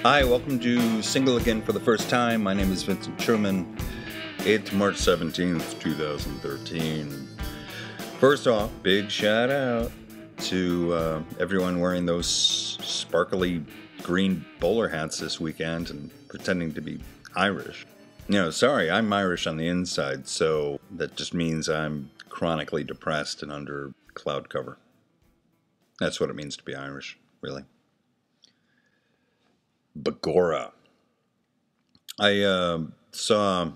Hi, welcome to Single Again for the First Time. My name is Vincent Truman. It's March 17th, 2013. First off, big shout out to everyone wearing those sparkly green bowler hats this weekend and pretending to be Irish. Sorry, I'm Irish on the inside, so that just means I'm chronically depressed and under cloud cover. That's what it means to be Irish, really. Begorra. I saw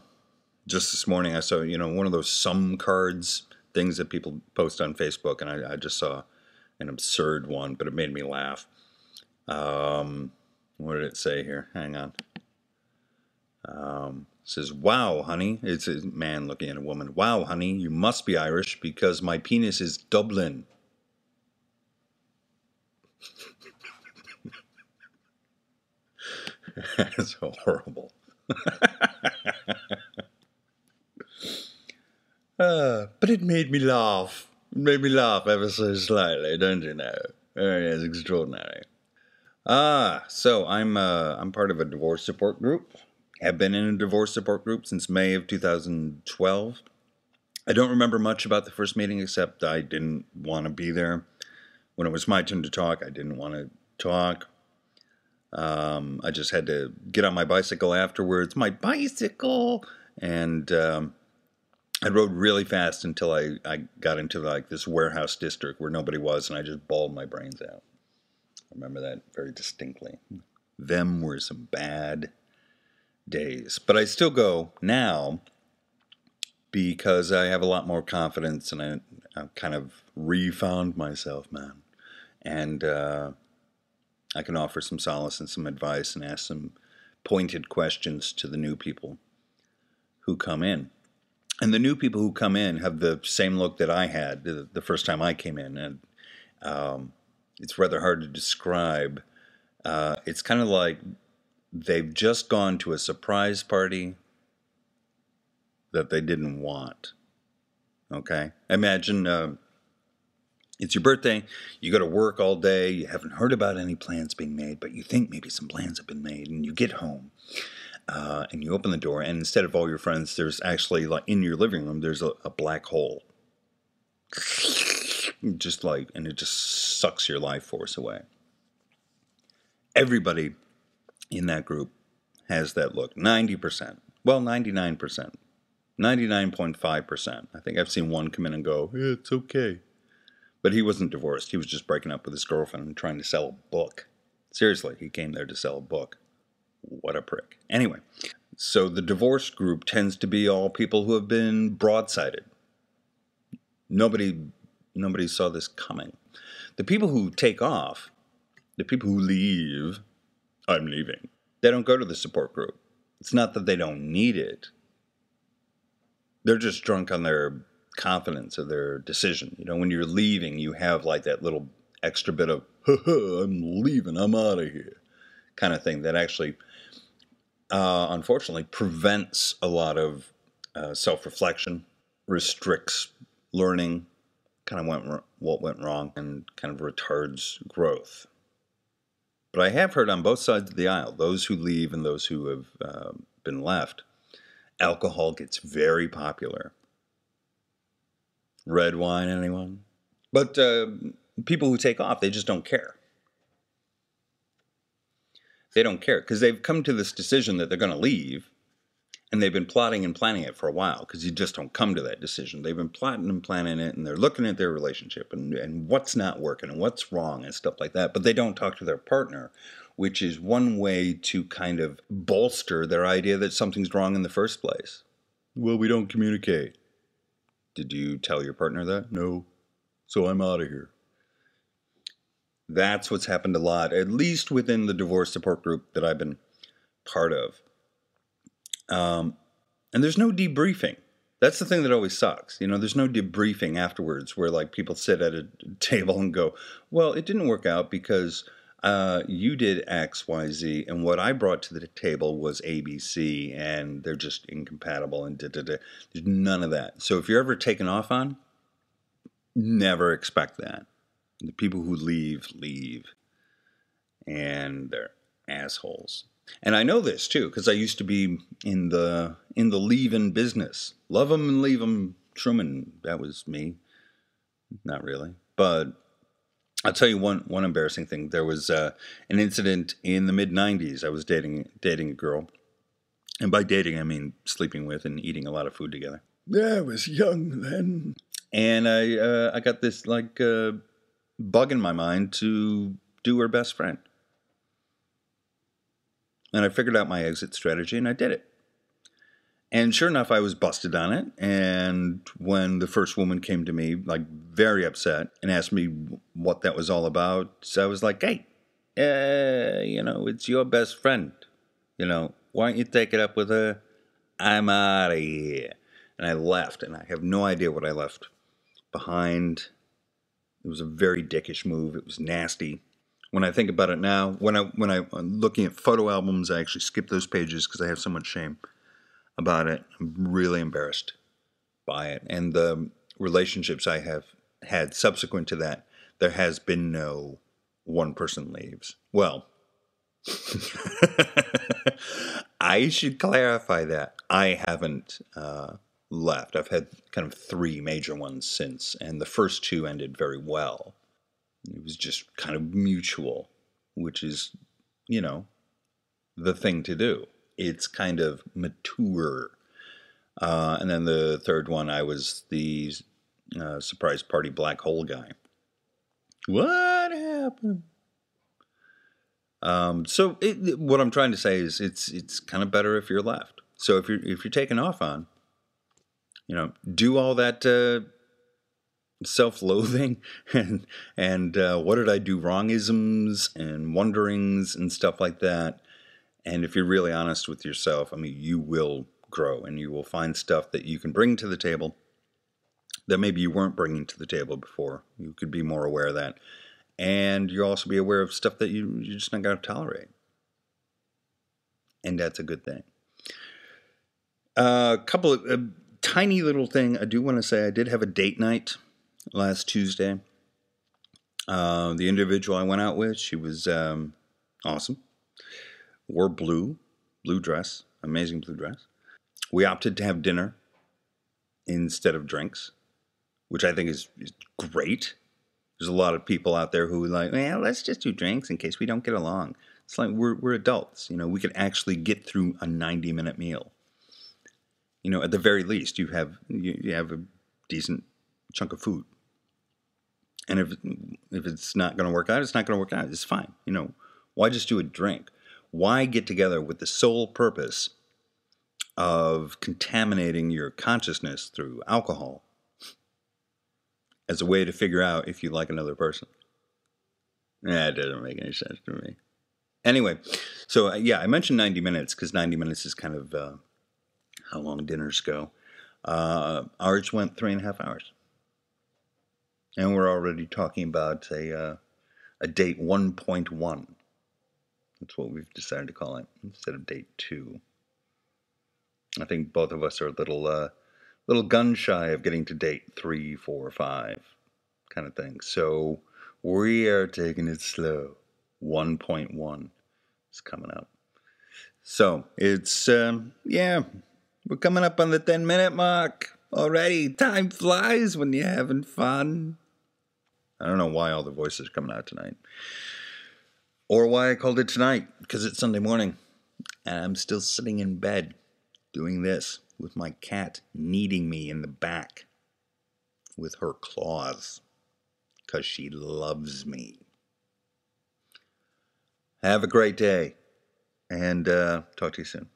just this morning, I saw, one of those sum cards things that people post on Facebook, and I just saw an absurd one, but it made me laugh. What did it say here? Hang on. It says, "Wow, honey." It's a man looking at a woman. "Wow, honey, you must be Irish because my penis is Dublin." That's so horrible. But it made me laugh. It made me laugh ever so slightly, don't you know? It's extraordinary. So I'm part of a divorce support group. Have been in a divorce support group since May of 2012. I don't remember much about the first meeting except I didn't want to be there. When it was my turn to talk, I didn't want to talk. I just had to get on my bicycle afterwards. My bicycle! And I rode really fast until I got into this warehouse district where nobody was, and I just bawled my brains out. I remember that very distinctly. Them were some bad days. But I still go now because I have a lot more confidence, and I've kind of refound myself, man. And I can offer some solace and some advice and ask some pointed questions to the new people who come in. And the new people who come in have the same look that I had the first time I came in. And it's rather hard to describe. It's kind of like they've just gone to a surprise party that they didn't want. Okay? Imagine it's your birthday, you go to work all day, you haven't heard about any plans being made, but you think maybe some plans have been made, and you get home, and you open the door, and instead of all your friends, there's actually, like, in your living room, there's a black hole. And it just sucks your life force away. Everybody in that group has that look. 90%. Well, 99%. 99.5%. I think I've seen one come in and go, "Yeah, it's okay." But he wasn't divorced. He was just breaking up with his girlfriend and trying to sell a book. Seriously, he came there to sell a book. What a prick. Anyway, so the divorce group tends to be all people who have been broadsided. Nobody saw this coming. The people who take off, the people who leave, "I'm leaving," they don't go to the support group. It's not that they don't need it. They're just drunk on their confidence of their decision. When you're leaving, you have like that little extra bit of, "I'm leaving, I'm out of here," kind of thing that actually, unfortunately, prevents a lot of self-reflection, restricts learning, kind of what went wrong, and kind of retards growth. But I have heard on both sides of the aisle, those who leave and those who have been left, alcohol gets very popular. Red wine, anyone? But people who take off, they just don't care. They don't care because they've come to this decision that they're going to leave, and they've been plotting and planning it for a while because you just don't come to that decision. They've been plotting and planning it, and they're looking at their relationship and what's not working and what's wrong and stuff like that. But they don't talk to their partner, which is one way to kind of bolster their idea that something's wrong in the first place. "Well, we don't communicate." Did you tell your partner that? "No. So I'm out of here." That's what's happened a lot, at least within the divorce support group that I've been part of. And there's no debriefing. That's the thing that always sucks. There's no debriefing afterwards where like people sit at a table and go, "Well, it didn't work out because you did X, Y, Z, and what I brought to the table was A, B, C, and they're just incompatible, and da-da-da." There's none of that. So if you're ever taken off on, never expect that. The people who leave, and they're assholes. And I know this too because I used to be in the leave-in business. Love 'em and leave 'em, Truman. That was me. Not really, but I'll tell you one embarrassing thing. There was an incident in the mid-90s. I was dating a girl, and by dating I mean sleeping with and eating a lot of food together. Yeah, I was young then, and I got this bug in my mind to do her best friend. And I figured out my exit strategy, and I did it. And sure enough, I was busted on it. And when the first woman came to me, very upset, and asked me what that was all about, so I was like, hey, it's your best friend. Why don't you take it up with her? I'm out of here. And I left, and I have no idea what I left behind. It was a very dickish move. It was nasty. When I think about it now, when I'm looking at photo albums, I actually skip those pages because I have so much shame about it. I'm really embarrassed by it. And the relationships I have had subsequent to that, there has been no one person leaves. Well, I should clarify that. I haven't left. I've had kind of 3 major ones since, and the first 2 ended very well. It was just kind of mutual, which is, the thing to do. It's kind of mature. And then the third one, I was the surprise party black hole guy. What happened? So what I'm trying to say is it's kind of better if you're left. So if you're taking off on, do all that self-loathing and what did I do wrong-isms and wonderings and stuff like that. And if you're really honest with yourself, you will grow and you will find stuff that you can bring to the table that maybe you weren't bringing to the table before. You could be more aware of that. And you'll also be aware of stuff that you're just not going to tolerate. And that's a good thing. A couple of tiny little thing I do want to say. I did have a date night last Tuesday. The individual I went out with, she was awesome. Wore blue dress, amazing blue dress. We opted to have dinner instead of drinks, which I think is great. There's a lot of people out there who are like, well, let's just do drinks in case we don't get along. It's like we're adults, we could actually get through a 90-minute meal. At the very least, you have a decent chunk of food. And if it's not going to work out, it's not going to work out. It's fine. Why just do a drink? Why get together with the sole purpose of contaminating your consciousness through alcohol as a way to figure out if you like another person? It doesn't make any sense to me. Anyway, so I mentioned 90 minutes because 90 minutes is kind of how long dinners go. Ours went 3.5 hours. And we're already talking about a date 1.1. That's what we've decided to call it instead of date 2. I think both of us are a little gun shy of getting to date 3, 4, 5 kind of thing. So we are taking it slow. 1.1 is coming up. So it's, we're coming up on the 10-minute mark already. Time flies when you're having fun. I don't know why all the voices are coming out tonight. Or why I called it tonight, because it's Sunday morning. And I'm still sitting in bed doing this with my cat kneading me in the back with her claws because she loves me. Have a great day and talk to you soon.